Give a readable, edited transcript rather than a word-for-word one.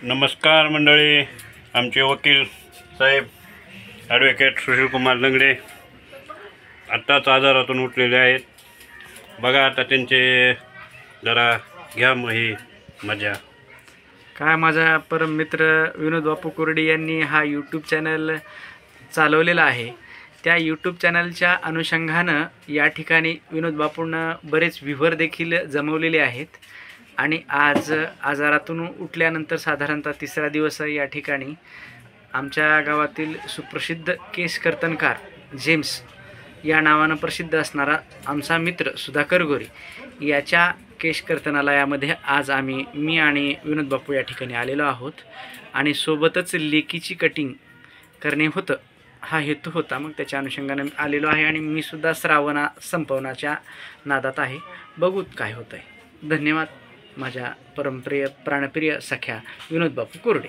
नमस्कार मंडळी, आमचे वकील साहेब ॲडव्होकेट सुशीलकुमार लंगडे आत्ताच आजारातून उठलेले आहेत. बघा आता त्यांचे जरा घ्या ही मजा. काय माझा परम मित्र विनोद बापू कोरडे यांनी हा यूट्यूब चॅनल चालवलेला आहे. त्या यूट्यूब चॅनलच्या अनुषंगानं या ठिकाणी विनोद बापूंना बरेच व्ह्यूवर देखील जमवलेले आहेत आणि आज आजारातून उठल्यानंतर साधारणतः 3रा दिवस या ठिकाणी आमच्या गावातील सुप्रसिद्ध केस कर्तनकार जेम्स या नावानं प्रसिद्ध असणारा आमचा मित्र सुधाकर गोरे याच्या केश कर्तनालयामध्ये आज मी आणि विनोद बापू या ठिकाणी आलेलो आहोत आणि सोबतच लेकीची कटिंग करणे होतं हा हेतू होता. मग त्याच्या अनुषंगाने आलेलो आहे आणि मी सुद्धा श्रावणा संपवण्याच्या नादात आहे. बघूत काय होतं आहे. धन्यवाद माझ्या परमप्रिय प्राणप्रिय सख्या विनोद बापू कोरडे.